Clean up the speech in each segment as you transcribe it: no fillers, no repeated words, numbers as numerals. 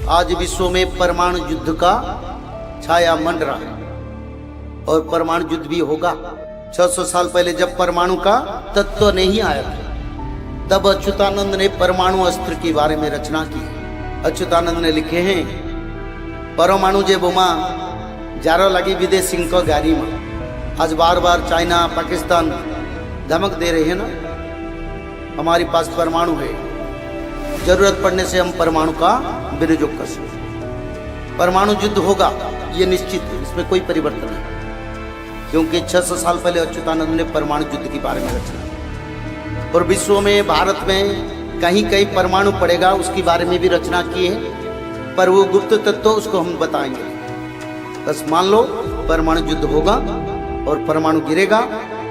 आज विश्व में परमाणु युद्ध का छाया मंडरा है और परमाणु युद्ध भी होगा। 600 साल पहले जब परमाणु का तत्व नहीं आया था, तब अच्युतानंद ने परमाणु अस्त्र के बारे में रचना की। अच्युतानंद ने लिखे हैं, परमाणु जे बोमा जारो लगी विदेशी को गाड़ी में। आज बार बार चाइना पाकिस्तान धमक दे रहे हैं ना, हमारे पास परमाणु है, जरूरत पड़ने से हम परमाणु का विनियोग कर सकते। परमाणु युद्ध होगा ये निश्चित है, इसमें कोई परिवर्तन नहीं, क्योंकि 600 साल पहले अच्युतानंद ने परमाणु युद्ध के बारे में रचना की। और विश्व में भारत में कहीं कहीं परमाणु पड़ेगा उसके बारे में भी रचना की है, पर वो गुप्त तत्व उसको हम बताएंगे। बस मान लो परमाणु युद्ध होगा और परमाणु गिरेगा,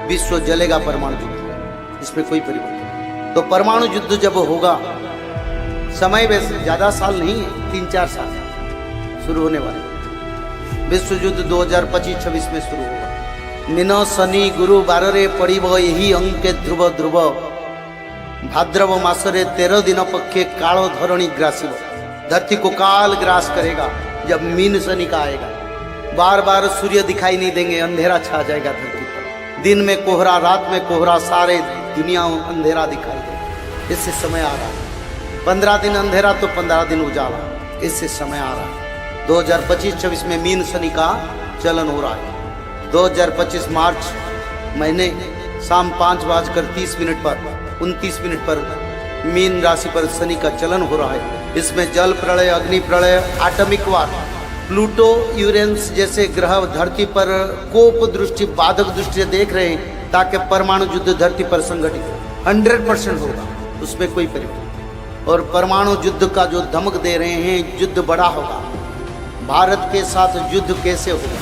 विश्व जलेगा परमाणु युद्ध, इसमें कोई परिवर्तन नहीं। तो परमाणु युद्ध जब होगा, समय वैसे ज्यादा साल नहीं है, 3-4 साल शुरू होने वाले। विश्व युद्ध 2025-26 में शुरू होगा। मीन शनि गुरु 12 रे पड़ब यही अंके ध्रुव ध्रुव, भाद्रव मासरे 13 दिन पक्षे कालो धरणी ग्रासिब। धरती को काल ग्रास करेगा जब मीन शनि का आएगा। बार बार सूर्य दिखाई नहीं देंगे, अंधेरा छा जाएगा धरती पर। दिन में कोहरा, रात में कोहरा, सारे दुनिया अंधेरा दिखाई देगा। इससे समय आ रहा है। 15 दिन अंधेरा तो 15 दिन उजाला, इससे समय आ रहा है। 2025-26 में मीन शनि का चलन हो रहा है। 2025 मार्च महीने शाम 5:30 पर 29 मिनट पर मीन राशि पर शनि का चलन हो रहा है। इसमें जल प्रलय, अग्नि प्रलय, एटॉमिक वार, प्लूटो, यूरेनस जैसे ग्रह धरती पर कोप दृष्टि, बाधक दृष्टि देख रहे हैं, ताकि परमाणु युद्ध धरती पर संगठित 100% होगा, उसमें कोई परिवर्तन। और परमाणु युद्ध का जो धमक दे रहे हैं, युद्ध बड़ा होगा। भारत के साथ युद्ध कैसे होगा?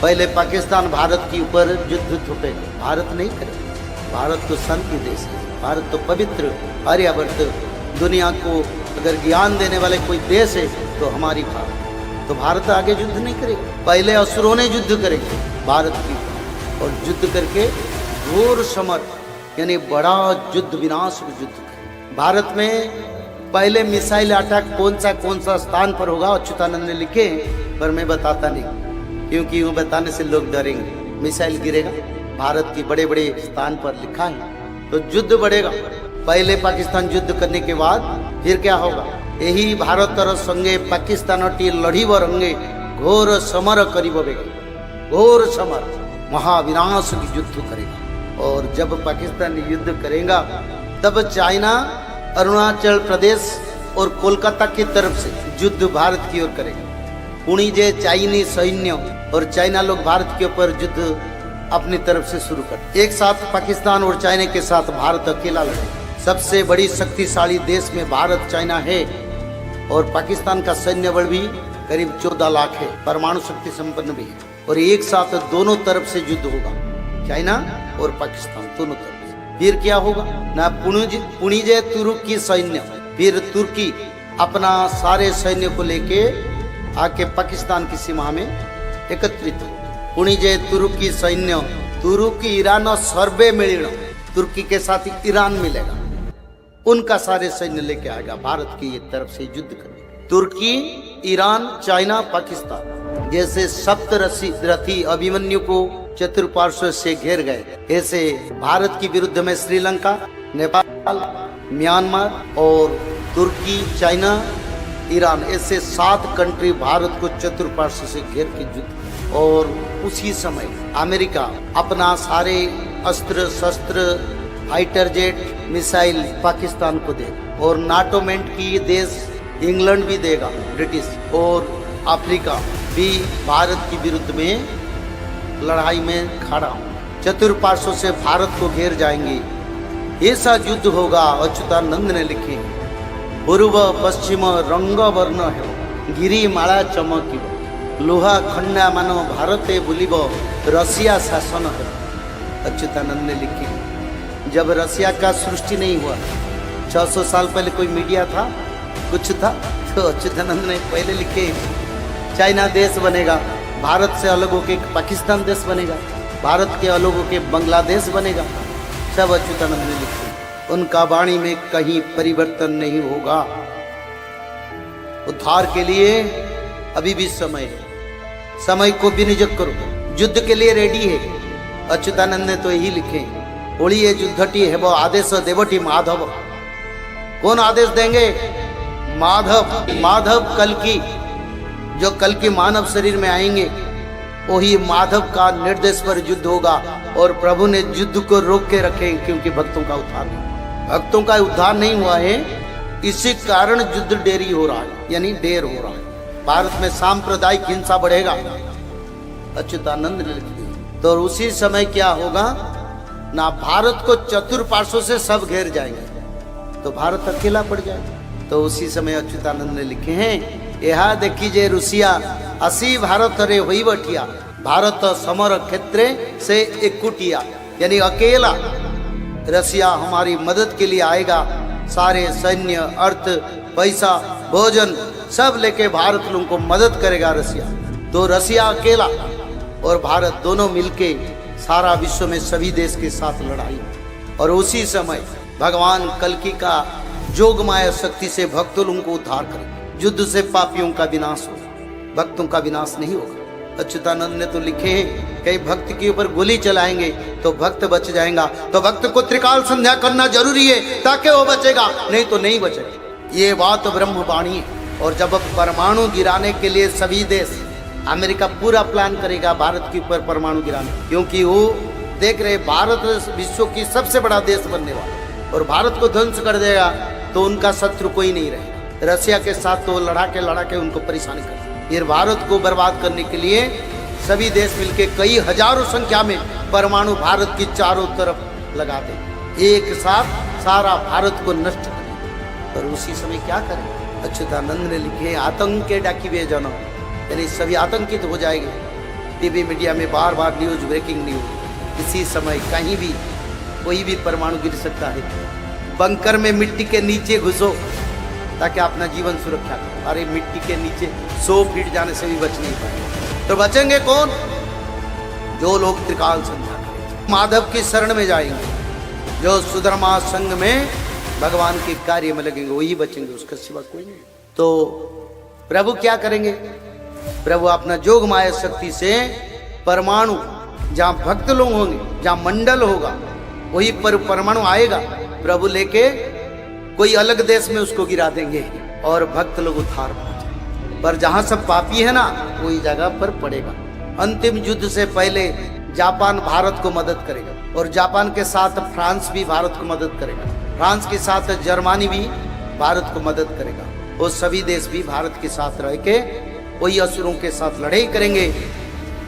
पहले पाकिस्तान भारत के ऊपर युद्ध थोपेगा, भारत नहीं करेगा। भारत तो शांति देश है, भारत तो पवित्र आर्यावर्त, दुनिया को अगर ज्ञान देने वाले कोई देश है तो हमारी भारत। तो भारत आगे युद्ध नहीं करेगा, पहले असुरों ने युद्ध करेंगे भारत की, और युद्ध करके घोर समर यानी बड़ा युद्ध, विनाश युद्ध करेंगे। भारत में पहले मिसाइल अटैक कौन सा स्थान पर होगा अच्युतानंद ने लिखे, पर मैं बताता नहीं, क्योंकि वो बताने से लोग डरेंगे। मिसाइल गिरेगा भारत की बड़े बड़े स्थान पर लिखा है, तो युद्ध बढ़ेगा। पहले पाकिस्तान युद्ध करने के बाद फिर क्या होगा? यही भारत और संगे पाकिस्तान टी लड़ीब रंगे घोर समर करीबे, घोर समर महाविनाश की युद्ध करेगा। और जब पाकिस्तान युद्ध करेगा, तब चाइना, अरुणाचल प्रदेश और कोलकाता की तरफ से युद्ध भारत की ओर करेगा। पुणी जे चाइनीज सैन्य और चाइना लोग भारत के ऊपर युद्ध अपनी तरफ से शुरू कर। एक साथ पाकिस्तान और चाइना के साथ भारत अकेला लड़े। सबसे बड़ी शक्तिशाली देश में भारत, चाइना है, और पाकिस्तान का सैन्य बल भी करीब 14 लाख है, परमाणु शक्ति संपन्न भी है। और एक साथ दोनों तरफ से युद्ध होगा, चाइना और पाकिस्तान दोनों तरफ से। फिर क्या होगा ना, पुणिजे तुर्की सैन्य, फिर तुर्की अपना सारे सैन्य को लेके आके पाकिस्तान की सीमा में एकत्रित हो। पुणिजे तुर्की सैन्य, तुर्की ईरान सर्वे मिलिण, तुर्की के साथ ईरान मिलेगा, उनका सारे सैन्य लेके आएगा भारत की एक तरफ से युद्ध करने। तुर्की, ईरान, चाइना, पाकिस्तान जैसे सप्तरथी अभिमन्यु को चतुर्पार्श्व से घेर गए, ऐसे भारत की विरुद्ध में श्रीलंका, नेपाल, म्यांमार और तुर्की, चाइना, ईरान ऐसे 7 कंट्री भारत को चतुर्पार्श्व से घेर के युद्ध। और उसी समय अमेरिका अपना सारे अस्त्र शस्त्र, फाइटर जेट, मिसाइल पाकिस्तान को देगा। और नाटो मेंट की देश इंग्लैंड भी देगा, ब्रिटिश, और अफ्रीका भी भारत की विरुद्ध में लड़ाई में खड़ा हो। चतुर्पार्श्व से भारत को घेर जाएंगे, ऐसा युद्ध होगा। अच्युतानंद ने लिखे, पूर्व पश्चिम रंग वर्ण है, गिरी माला चमकिब, लोहा खंडा मानो भारते बुलिब, रसिया शासन है। अच्युतानंद ने लिखे, जब रसिया का सृष्टि नहीं हुआ, 600 साल पहले कोई मीडिया था, कुछ था, तो अच्युतानंद ने पहले लिखे चाइना देश बनेगा, भारत से अलग होके पाकिस्तान देश बनेगा, भारत के अलग होके बांग्लादेश बनेगा, सब अच्युतानंद ने लिखे। उनका वाणी में कहीं परिवर्तन नहीं होगा। उद्धार के लिए अभी भी समय है, समय को विनियोग करो, युद्ध के लिए रेडी है। अच्युतानंद ने तो यही लिखे, होली युद्धटी है वो आदेश देवटी माधव। कौन आदेश देंगे? माधव। माधव कल्कि, जो कल्कि मानव शरीर में आएंगे वही माधव का निर्देश पर युद्ध होगा। और प्रभु ने युद्ध को रोक के रखे क्योंकि भक्तों का उद्धार नहीं, भक्तों का उद्धार नहीं हुआ है, इसी कारण युद्ध देरी हो रहा है, यानी देर हो रहा है। भारत में सांप्रदायिक हिंसा बढ़ेगा, अच्युतानंद ने लिख दिया। तो उसी समय क्या होगा ना, भारत को चतुर्पार्श्व से सब घेर जाएंगे तो भारत अकेला पड़ जाएगा। तो उसी समय अच्युतानंद ने लिखे हैं, यह देखिए रुसिया असी भारत रे हुई बठिया, भारत समर क्षेत्र से एकुटिया, यानी अकेला रसिया हमारी मदद के लिए आएगा। सारे सैन्य, अर्थ, पैसा, भोजन सब लेके भारत लोगों को मदद करेगा रसिया। तो रसिया अकेला और भारत दोनों मिलके सारा विश्व में सभी देश के साथ लड़ाई। और उसी समय भगवान कल्कि का जोगमाया शक्ति से भक्तों लोगों को उद्धार करे। युद्ध से पापियों का विनाश होगा, भक्तों का विनाश नहीं होगा। अच्युतानंद ने तो लिखे हैं, कई भक्त के ऊपर गोली चलाएंगे तो भक्त बच जाएगा, तो भक्त को त्रिकाल संध्या करना जरूरी है ताकि वो बचेगा, नहीं तो नहीं बचेगा। ये बात ब्रह्मवाणी है। और जब परमाणु गिराने के लिए सभी देश, अमेरिका पूरा प्लान करेगा भारत के ऊपर परमाणु गिराने, क्योंकि वो देख रहे भारत विश्व की सबसे बड़ा देश बनने वाला, और भारत को ध्वंस कर देगा तो उनका शत्रु कोई नहीं रहेगा। रसिया के साथ तो लड़ा के उनको परेशानी कर, ये भारत को बर्बाद करने के लिए सभी देश मिलके कई हजारों संख्या में परमाणु भारत की चारों तरफ लगा दे, एक साथ सारा भारत को नष्ट कर। पर उसी समय क्या करें? अच्युतानंद ने लिखे, आतंक के डाकी वे जनो, यानी सभी आतंकित हो जाएंगे। टीवी मीडिया में बार बार न्यूज, ब्रेकिंग न्यूज, इसी समय कहीं भी कोई भी परमाणु गिर सकता है। बंकर में मिट्टी के नीचे घुसो ताकि अपना जीवन सुरक्षा करो। अरे मिट्टी के नीचे 100 फीट जाने से भी बच नहीं पाए, तो बचेंगे कौन? जो लोग त्रिकाल संध्या करेंगे, माधव की शरण में जाएंगे, जो सुधर्मा संघ में भगवान के कार्य में लगेंगे, वही बचेंगे, उसका सिवा कोई नहीं। तो प्रभु क्या करेंगे? प्रभु अपना जोग माया शक्ति से परमाणु, जहाँ भक्त लोग होंगे, जहाँ मंडल होगा, वही पर परमाणु आएगा, प्रभु लेके कोई अलग देश में उसको गिरा देंगे और भक्त लोग उद्धार पहुंचे। पर जहां सब पापी है ना, वही जगह पर पड़ेगा। अंतिम युद्ध से पहले जापान भारत को मदद करेगा, और जापान के साथ फ्रांस भी भारत को मदद करेगा, फ्रांस के साथ जर्मनी भी भारत को मदद करेगा। वो सभी देश भी भारत के साथ रह के वही असुरों के साथ लड़ाई करेंगे।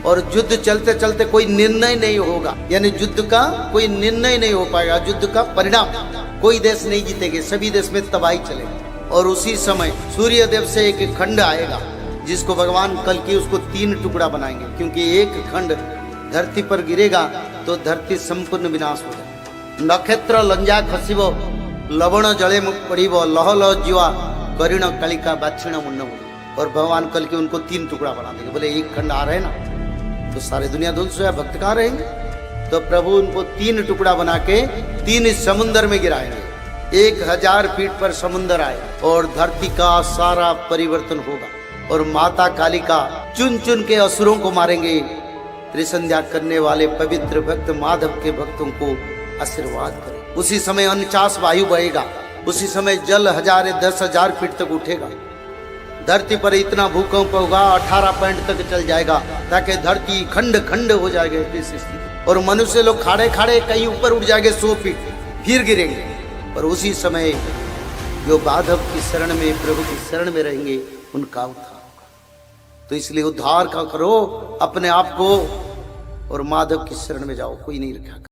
और युद्ध चलते चलते कोई निर्णय नहीं होगा, यानी युद्ध का कोई निर्णय नहीं हो पाएगा, युद्ध का परिणाम कोई देश नहीं जीतेंगे, सभी देश में तबाही चलेगी। और उसी समय सूर्य देव से एक खंड आएगा जिसको भगवान कल्कि उसको 3 टुकड़ा बनाएंगे, क्योंकि एक खंड धरती पर गिरेगा तो धरती संपूर्ण विनाश हो जाए। नक्षत्र लंजा खसिब, लवण जले मुख पड़िब, लह लह जीवा करीण कालिका बाक्षिण मुंड। और भगवान कल्कि उनको 3 टुकड़ा बना देंगे। बोले एक खंड आ रहे हैं ना, तो सारे दुनिया ध्वंस हो, भक्त कहाँ रहेंगे? तो प्रभु उनको 3 टुकड़ा बना के 3 समुन्द्र में गिराएंगे। 1000 फीट पर समुन्द्र आए और धरती का सारा परिवर्तन होगा। और माता कालिका चुन चुन के असुरों को मारेंगे। त्रिसंध्या करने वाले पवित्र भक्त माधव के भक्तों को आशीर्वाद करें। उसी समय 49 वायु बहेगा, उसी समय जल 10,000 फीट तक उठेगा। धरती पर इतना भूकंप होगा 18 पॉइंट तक चल जाएगा, ताकि धरती खंड खंड हो जाएगी इस स्थिति। और मनुष्य लोग खाड़े खाड़े कहीं ऊपर उठ जाएंगे 100 फीट, फिर गिरेंगे। और उसी समय जो माधव की शरण में, प्रभु की शरण में रहेंगे, उनका उद्धार होगा। तो इसलिए उद्धार का करो अपने आप को और माधव की शरण में जाओ, कोई नहीं रखा।